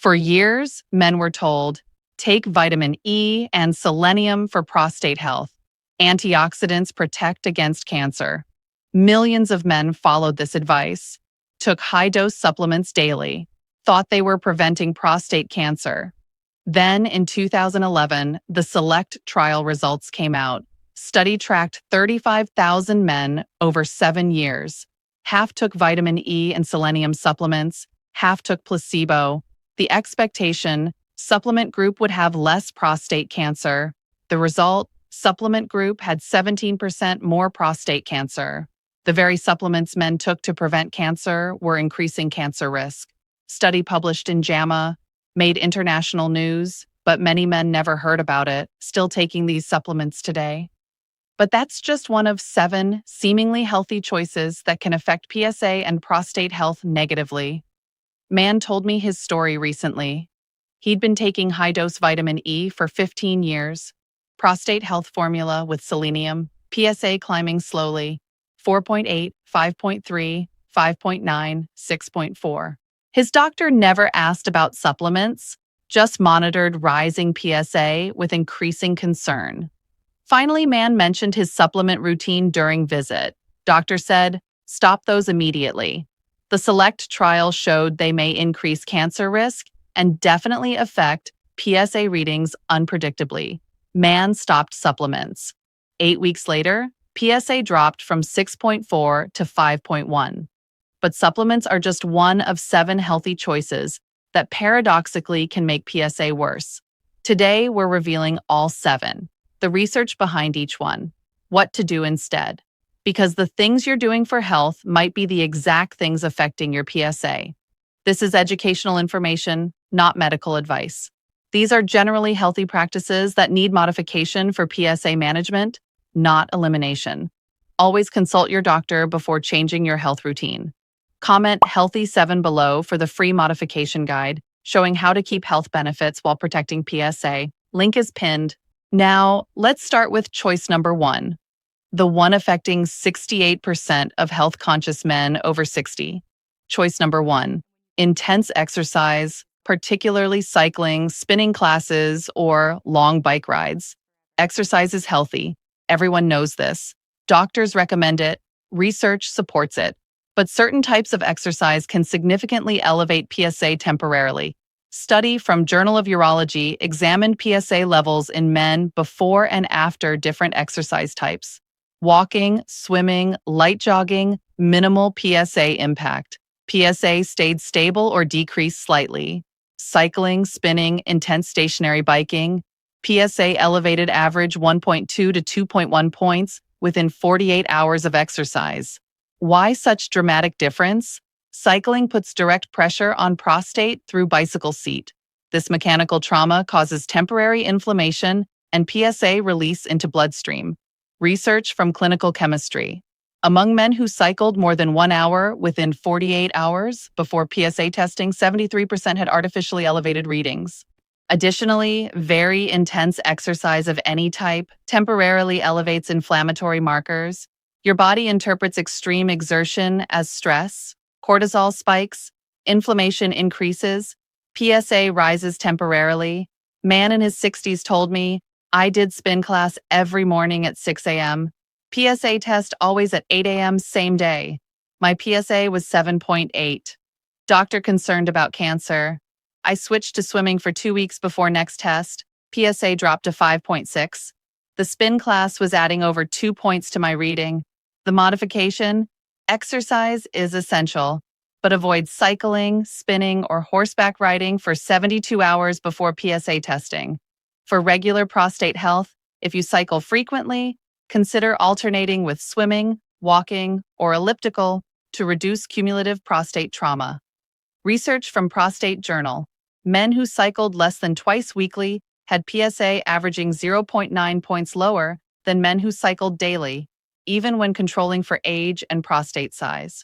For years, men were told, take vitamin E and selenium for prostate health. Antioxidants protect against cancer. Millions of men followed this advice, took high-dose supplements daily, thought they were preventing prostate cancer. Then, in 2011, the SELECT trial results came out. Study tracked 35,000 men over 7 years. Half took vitamin E and selenium supplements, half took placebo. The expectation, supplement group would have less prostate cancer. The result, supplement group had 17% more prostate cancer. The very supplements men took to prevent cancer were increasing cancer risk. Study published in JAMA, made international news, but many men never heard about it, still taking these supplements today. But that's just one of 7 seemingly healthy choices that can affect PSA and prostate health negatively. Man told me his story recently. He'd been taking high-dose vitamin E for 15 years, prostate health formula with selenium, PSA climbing slowly, 4.8, 5.3, 5.9, 6.4. His doctor never asked about supplements, just monitored rising PSA with increasing concern. Finally, man mentioned his supplement routine during visit. Doctor said, stop those immediately. The SELECT trial showed they may increase cancer risk and definitely affect PSA readings unpredictably. Man stopped supplements. 8 weeks later, PSA dropped from 6.4 to 5.1. But supplements are just one of 7 healthy choices that paradoxically can make PSA worse. Today, we're revealing all 7, the research behind each one, what to do instead. Because the things you're doing for health might be the exact things affecting your PSA. This is educational information, not medical advice. These are generally healthy practices that need modification for PSA management, not elimination. Always consult your doctor before changing your health routine. Comment Healthy 7 below for the free modification guide showing how to keep health benefits while protecting PSA. Link is pinned. Now, let's start with choice number 1, the one affecting 68% of health-conscious men over 60. Choice number 1, intense exercise, particularly cycling, spinning classes, or long bike rides. Exercise is healthy. Everyone knows this. Doctors recommend it. Research supports it. But certain types of exercise can significantly elevate PSA temporarily. Study from Journal of Urology examined PSA levels in men before and after different exercise types. Walking, swimming, light jogging, minimal PSA impact. PSA stayed stable or decreased slightly. Cycling, spinning, intense stationary biking. PSA elevated average 1.2 to 2.1 points within 48 hours of exercise. Why such dramatic difference? Cycling puts direct pressure on prostate through bicycle seat. This mechanical trauma causes temporary inflammation and PSA release into bloodstream. Research from clinical chemistry. Among men who cycled more than 1 hour within 48 hours before PSA testing, 73% had artificially elevated readings. Additionally, very intense exercise of any type temporarily elevates inflammatory markers. Your body interprets extreme exertion as stress, cortisol spikes, inflammation increases, PSA rises temporarily. Man in his 60s told me, I did spin class every morning at 6 a.m. PSA test always at 8 a.m. same day. My PSA was 7.8. Doctor concerned about cancer. I switched to swimming for 2 weeks before next test. PSA dropped to 5.6. The spin class was adding over 2 points to my reading. The modification? Exercise is essential, but avoid cycling, spinning, or horseback riding for 72 hours before PSA testing. For regular prostate health, if you cycle frequently, consider alternating with swimming, walking, or elliptical to reduce cumulative prostate trauma. Research from Prostate Journal. Men who cycled less than twice weekly had PSA averaging 0.9 points lower than men who cycled daily, even when controlling for age and prostate size.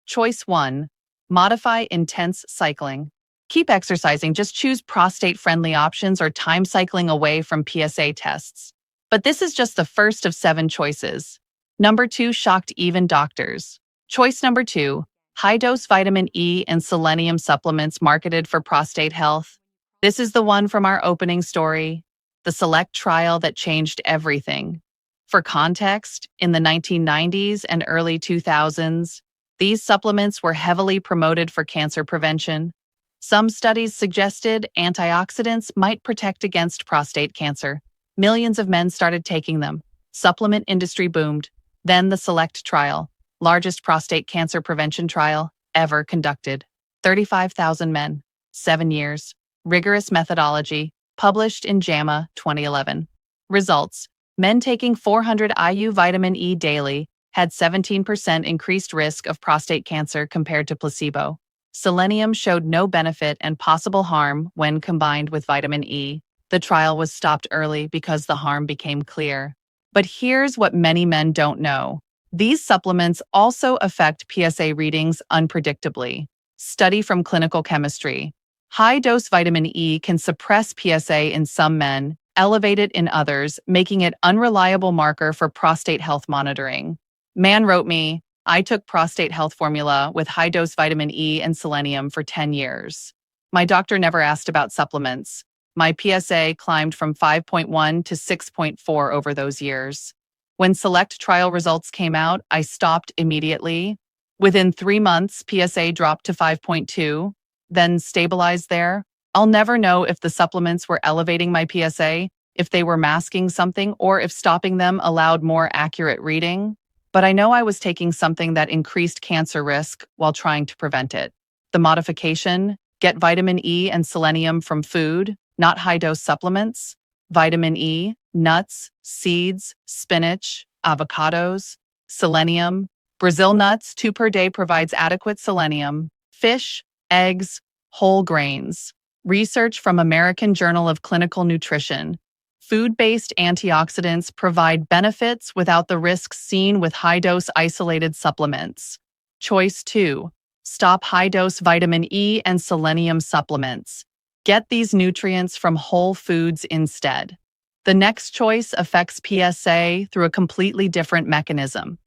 Choice 1. Modify intense cycling. Keep exercising, just choose prostate-friendly options or time cycling away from PSA tests. But this is just the first of 7 choices. Number 2 shocked even doctors. Choice number 2, High-dose vitamin E and selenium supplements marketed for prostate health. This is the one from our opening story, the select trial that changed everything. For context, in the 1990s and early 2000s, these supplements were heavily promoted for cancer prevention. Some studies suggested antioxidants might protect against prostate cancer. Millions of men started taking them. Supplement industry boomed. Then the SELECT trial, largest prostate cancer prevention trial ever conducted. 35,000 men, 7 years. Rigorous methodology, published in JAMA 2011. Results: men taking 400 IU vitamin E daily had 17% increased risk of prostate cancer compared to placebo. Selenium showed no benefit and possible harm when combined with vitamin E. The trial was stopped early because the harm became clear. But here's what many men don't know. These supplements also affect PSA readings unpredictably. Study from clinical chemistry. High-dose vitamin E can suppress PSA in some men, elevate it in others, making it unreliable marker for prostate health monitoring. Man wrote me, I took prostate health formula with high-dose vitamin E and selenium for 10 years. My doctor never asked about supplements. My PSA climbed from 5.1 to 6.4 over those years. When select trial results came out, I stopped immediately. Within 3 months, PSA dropped to 5.2, then stabilized there. I'll never know if the supplements were elevating my PSA, if they were masking something, or if stopping them allowed more accurate reading. But I know I was taking something that increased cancer risk while trying to prevent it. The modification: get vitamin E and selenium from food, not high-dose supplements. Vitamin E, nuts, seeds, spinach, avocados. Selenium: Brazil nuts 2 per day provides adequate selenium. Fish, eggs, whole grains. Research from American Journal of Clinical Nutrition. Food-based antioxidants provide benefits without the risks seen with high-dose isolated supplements. Choice 2. Stop high-dose vitamin E and selenium supplements. Get these nutrients from whole foods instead. The next choice affects PSA through a completely different mechanism.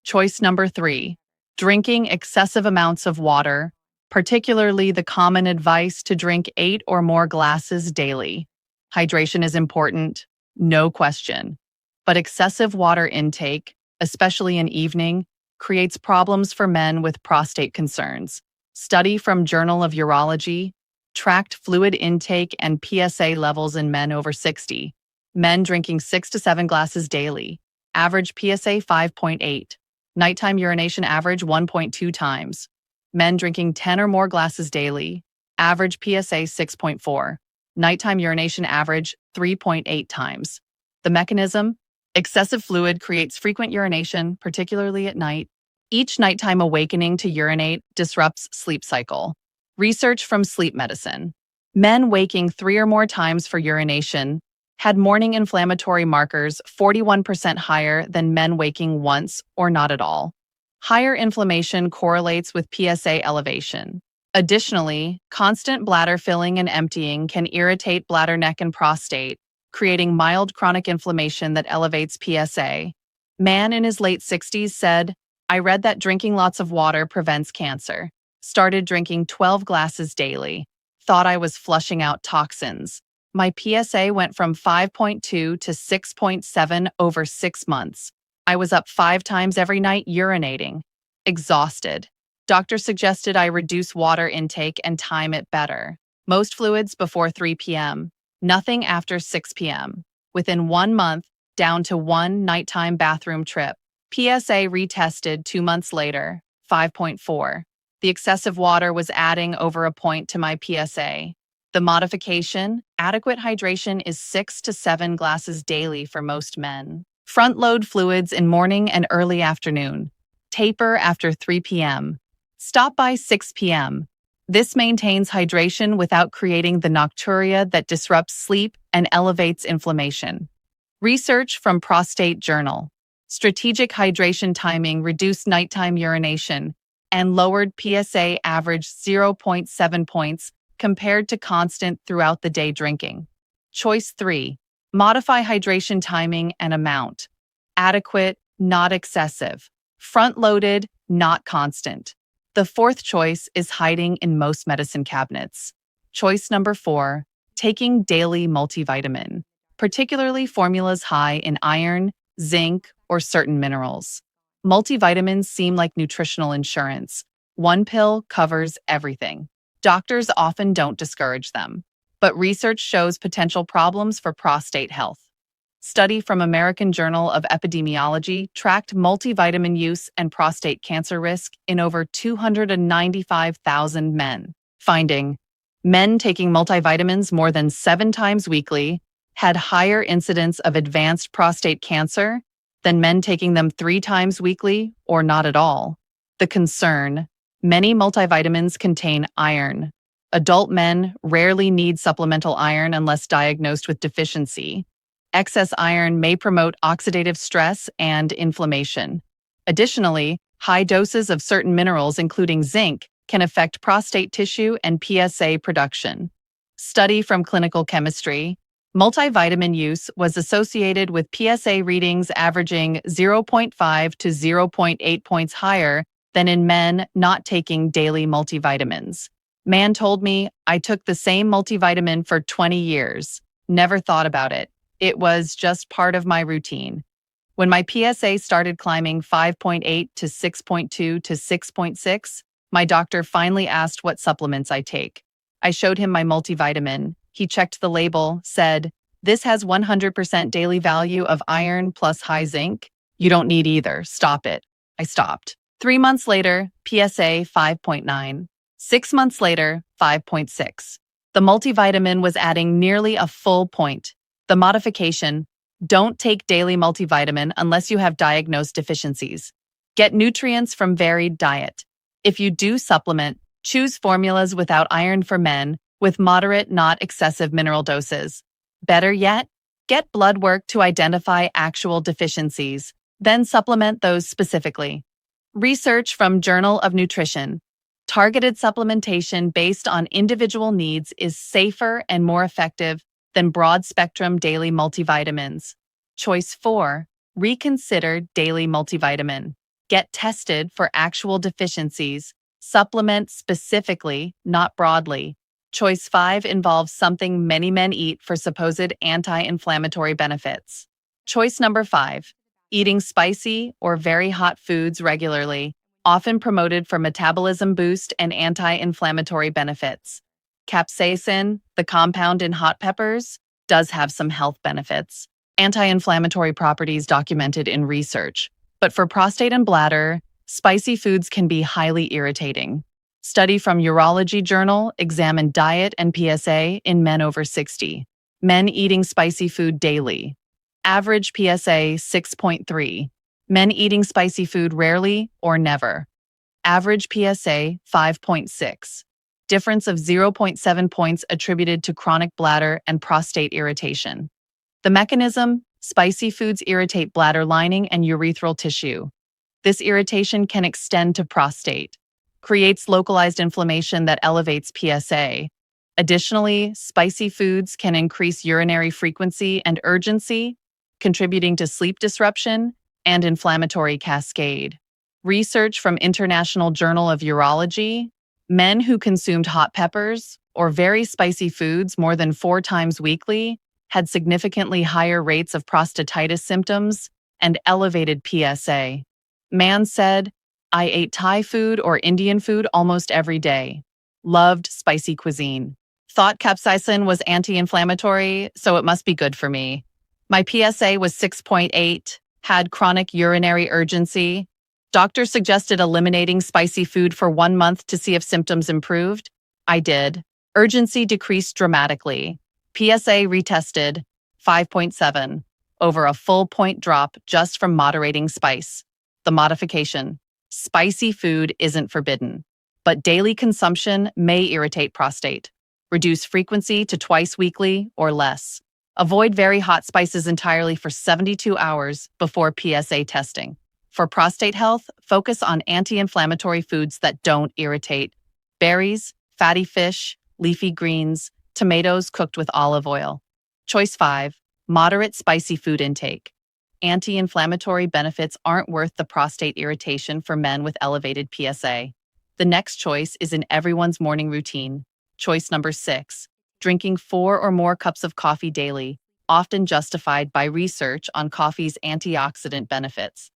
Choice number 3. Drinking excessive amounts of water, particularly the common advice to drink 8 or more glasses daily. Hydration is important, no question. But excessive water intake, especially in evening, creates problems for men with prostate concerns. Study from Journal of Urology tracked fluid intake and PSA levels in men over 60. Men drinking 6 to 7 glasses daily. Average PSA 5.8. Nighttime urination average 1.2 times. Men drinking 10 or more glasses daily. Average PSA 6.4. Nighttime urination average 3.8 times. The mechanism: excessive fluid creates frequent urination, particularly at night. Each nighttime awakening to urinate disrupts sleep cycle. Research from sleep medicine. Men waking 3 or more times for urination had morning inflammatory markers 41% higher than men waking once or not at all. Higher inflammation correlates with PSA elevation. Additionally, constant bladder filling and emptying can irritate bladder neck and prostate, creating mild chronic inflammation that elevates PSA. Man in his late 60s said, I read that drinking lots of water prevents cancer. Started drinking 12 glasses daily. Thought I was flushing out toxins. My PSA went from 5.2 to 6.7 over 6 months. I was up 5 times every night urinating. Exhausted. Doctor suggested I reduce water intake and time it better. Most fluids before 3 p.m. Nothing after 6 p.m. Within 1 month, down to 1 nighttime bathroom trip. PSA retested 2 months later, 5.4. The excessive water was adding over a point to my PSA. The modification: adequate hydration is 6 to 7 glasses daily for most men. Front-load fluids in morning and early afternoon. Taper after 3 p.m. Stop by 6 p.m. This maintains hydration without creating the nocturia that disrupts sleep and elevates inflammation. Research from Prostate Journal. Strategic hydration timing reduced nighttime urination and lowered PSA average 0.7 points compared to constant throughout the day drinking. Choice 3. Modify hydration timing and amount. Adequate, not excessive. Front-loaded, not constant. The fourth choice is hiding in most medicine cabinets. Choice number 4, taking daily multivitamin, particularly formulas high in iron, zinc, or certain minerals. Multivitamins seem like nutritional insurance. One pill covers everything. Doctors often don't discourage them, but research shows potential problems for prostate health. Study from American Journal of Epidemiology tracked multivitamin use and prostate cancer risk in over 295,000 men, finding men taking multivitamins more than 7 times weekly had higher incidence of advanced prostate cancer than men taking them 3 times weekly or not at all. The concern: many multivitamins contain iron. Adult men rarely need supplemental iron unless diagnosed with deficiency. Excess iron may promote oxidative stress and inflammation. Additionally, high doses of certain minerals, including zinc, can affect prostate tissue and PSA production. Study from clinical chemistry: multivitamin use was associated with PSA readings averaging 0.5 to 0.8 points higher than in men not taking daily multivitamins. Man told me, I took the same multivitamin for 20 years. Never thought about it. It was just part of my routine. When my PSA started climbing 5.8 to 6.2 to 6.6, my doctor finally asked what supplements I take. I showed him my multivitamin. He checked the label, said, "This has 100% daily value of iron plus high zinc. You don't need either. Stop it." I stopped. 3 months later, PSA 5.9. 6 months later, 5.6. The multivitamin was adding nearly a full point. The modification: don't take daily multivitamin unless you have diagnosed deficiencies. Get nutrients from varied diet. If you do supplement, choose formulas without iron for men, with moderate, not excessive mineral doses. Better yet, get blood work to identify actual deficiencies, then supplement those specifically. Research from Journal of Nutrition: targeted supplementation based on individual needs is safer and more effective than broad-spectrum daily multivitamins. Choice 4, reconsider daily multivitamin. Get tested for actual deficiencies. Supplement specifically, not broadly. Choice 5 involves something many men eat for supposed anti-inflammatory benefits. Choice number 5, eating spicy or very hot foods regularly, often promoted for metabolism boost and anti-inflammatory benefits. Capsaicin, the compound in hot peppers, does have some health benefits. Anti-inflammatory properties documented in research. But for prostate and bladder, spicy foods can be highly irritating. Study from Urology Journal examined diet and PSA in men over 60. Men eating spicy food daily. Average PSA 6.3. Men eating spicy food rarely or never. Average PSA 5.6. Difference of 0.7 points attributed to chronic bladder and prostate irritation. The mechanism: spicy foods irritate bladder lining and urethral tissue. This irritation can extend to prostate, creates localized inflammation that elevates PSA. Additionally, spicy foods can increase urinary frequency and urgency, contributing to sleep disruption and inflammatory cascade. Research from International Journal of Urology: men who consumed hot peppers or very spicy foods more than 4 times weekly had significantly higher rates of prostatitis symptoms and elevated PSA. Man said, I ate Thai food or Indian food almost every day. Loved spicy cuisine. Thought capsaicin was anti-inflammatory, so it must be good for me. My PSA was 6.8, had chronic urinary urgency. Doctor suggested eliminating spicy food for 1 month to see if symptoms improved. I did. Urgency decreased dramatically. PSA retested 5.7, over a full point drop just from moderating spice. The modification: spicy food isn't forbidden, but daily consumption may irritate prostate. Reduce frequency to twice weekly or less. Avoid very hot spices entirely for 72 hours before PSA testing. For prostate health, focus on anti-inflammatory foods that don't irritate: berries, fatty fish, leafy greens, tomatoes cooked with olive oil. Choice 5, moderate spicy food intake. Anti-inflammatory benefits aren't worth the prostate irritation for men with elevated PSA. The next choice is in everyone's morning routine. Choice number 6, drinking 4 or more cups of coffee daily, often justified by research on coffee's antioxidant benefits.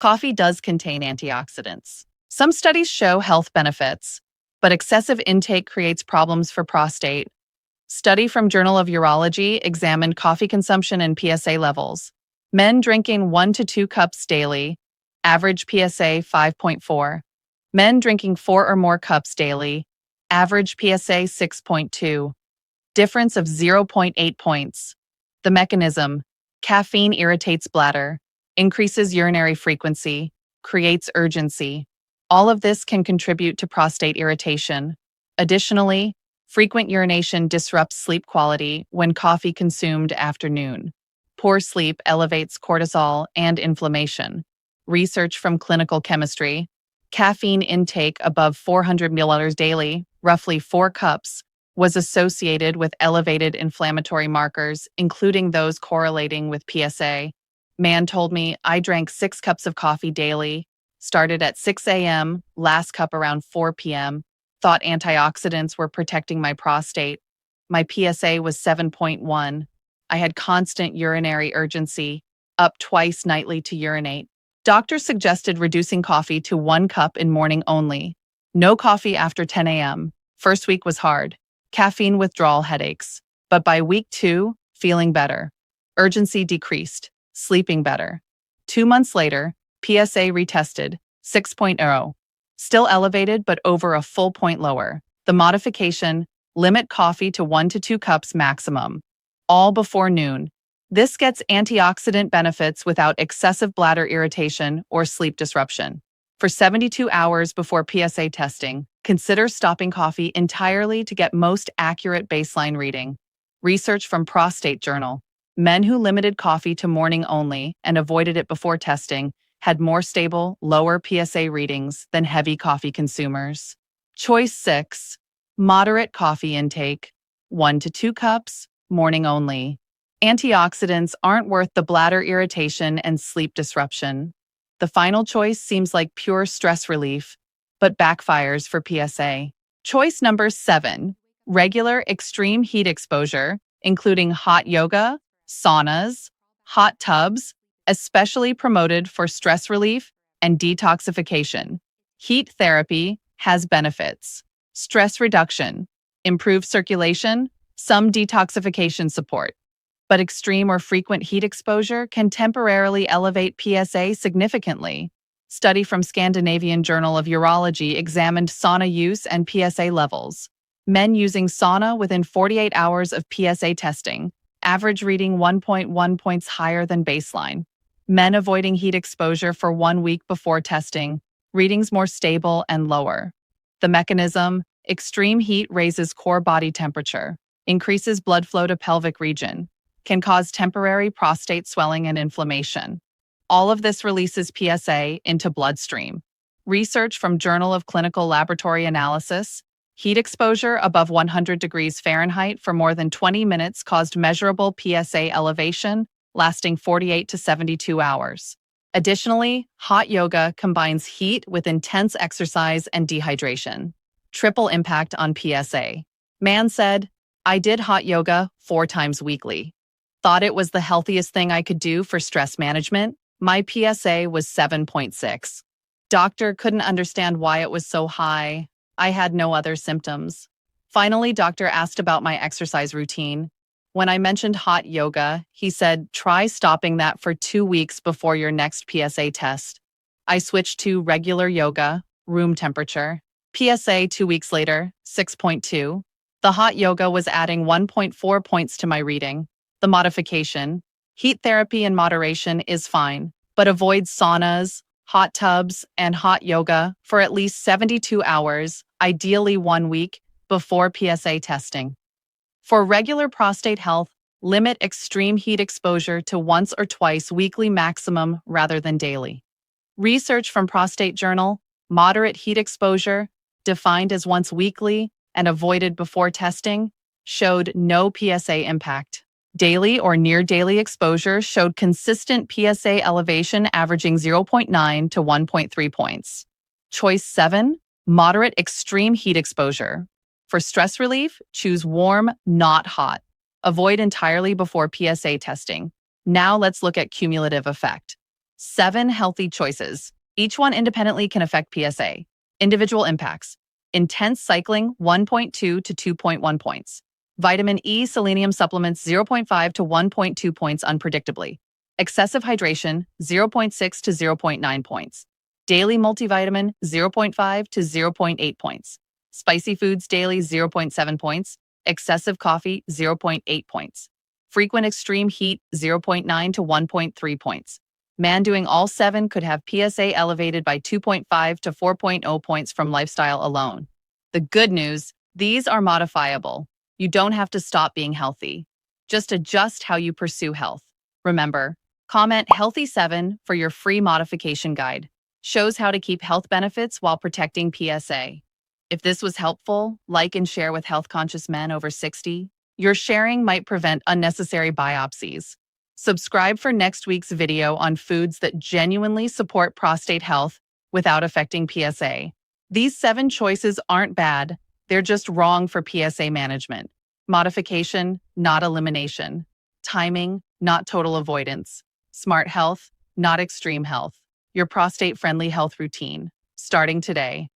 Coffee does contain antioxidants. Some studies show health benefits, but excessive intake creates problems for prostate. Study from Journal of Urology examined coffee consumption and PSA levels. Men drinking 1 to 2 cups daily, average PSA 5.4. Men drinking 4 or more cups daily, average PSA 6.2. Difference of 0.8 points. The mechanism: caffeine irritates bladder, increases urinary frequency, creates urgency. All of this can contribute to prostate irritation. Additionally, frequent urination disrupts sleep quality when coffee consumed after noon. Poor sleep elevates cortisol and inflammation. Research from clinical chemistry: caffeine intake above 400 milliliters daily, roughly 4 cups, was associated with elevated inflammatory markers, including those correlating with PSA. Man told me I drank 6 cups of coffee daily, started at 6 a.m., last cup around 4 p.m., thought antioxidants were protecting my prostate. My PSA was 7.1. I had constant urinary urgency, up twice nightly to urinate. Doctors suggested reducing coffee to 1 cup in morning only. No coffee after 10 a.m. First week was hard. Caffeine withdrawal headaches. But by week 2, feeling better. Urgency decreased. Sleeping better. 2 months later, PSA retested, 6.0. Still elevated, but over a full point lower. The modification: limit coffee to 1 to 2 cups maximum. All before noon. This gets antioxidant benefits without excessive bladder irritation or sleep disruption. For 72 hours before PSA testing, consider stopping coffee entirely to get most accurate baseline reading. Research from Prostate Journal: men who limited coffee to morning only and avoided it before testing had more stable, lower PSA readings than heavy coffee consumers. Choice 6, moderate coffee intake, 1 to 2 cups, morning only. Antioxidants aren't worth the bladder irritation and sleep disruption. The final choice seems like pure stress relief, but backfires for PSA. Choice number 7, regular extreme heat exposure, including hot yoga, saunas, hot tubs, especially promoted for stress relief and detoxification. Heat therapy has benefits: stress reduction, improved circulation, some detoxification support. But extreme or frequent heat exposure can temporarily elevate PSA significantly. Study from Scandinavian Journal of Urology examined sauna use and PSA levels. Men using sauna within 48 hours of PSA testing, average reading 1.1 points higher than baseline. Men avoiding heat exposure for 1 week before testing, readings more stable and lower. The mechanism: extreme heat raises core body temperature, increases blood flow to pelvic region, can cause temporary prostate swelling and inflammation. All of this releases PSA into bloodstream. Research from Journal of Clinical Laboratory Analysis: heat exposure above 100 degrees Fahrenheit for more than 20 minutes caused measurable PSA elevation, lasting 48 to 72 hours. Additionally, hot yoga combines heat with intense exercise and dehydration. Triple impact on PSA. Man said, I did hot yoga 4 times weekly. Thought it was the healthiest thing I could do for stress management. My PSA was 7.6. Doctor couldn't understand why it was so high. I had no other symptoms. Finally, doctor asked about my exercise routine. When I mentioned hot yoga, he said, try stopping that for 2 weeks before your next PSA test. I switched to regular yoga, room temperature. PSA 2 weeks later, 6.2. The hot yoga was adding 1.4 points to my reading. The modification: heat therapy in moderation is fine, but avoid saunas, hot tubs, and hot yoga for at least 72 hours, ideally 1 week, before PSA testing. For regular prostate health, limit extreme heat exposure to once or twice weekly maximum rather than daily. Research from Prostate Journal: moderate heat exposure, defined as once weekly and avoided before testing, showed no PSA impact. Daily or near-daily exposure showed consistent PSA elevation averaging 0.9 to 1.3 points. Choice 7, Moderate extreme heat exposure. For stress relief, choose warm, not hot. Avoid entirely before PSA testing. Now let's look at cumulative effect. 7 healthy choices. Each one independently can affect PSA. Individual impacts. Intense cycling, 1.2 to 2.1 points. Vitamin E selenium supplements, 0.5 to 1.2 points unpredictably. Excessive hydration, 0.6 to 0.9 points. Daily multivitamin, 0.5 to 0.8 points. Spicy foods daily, 0.7 points. Excessive coffee, 0.8 points. Frequent extreme heat, 0.9 to 1.3 points. Man doing all 7 could have PSA elevated by 2.5 to 4.0 points from lifestyle alone. The good news, these are modifiable. You don't have to stop being healthy. Just adjust how you pursue health. Remember, comment Healthy7 for your free modification guide. Shows how to keep health benefits while protecting PSA. If this was helpful, like and share with health-conscious men over 60. Your sharing might prevent unnecessary biopsies. Subscribe for next week's video on foods that genuinely support prostate health without affecting PSA. These 7 choices aren't bad, they're just wrong for PSA management. Modification, not elimination. Timing, not total avoidance. Smart health, not extreme health. Your prostate-friendly health routine, starting today.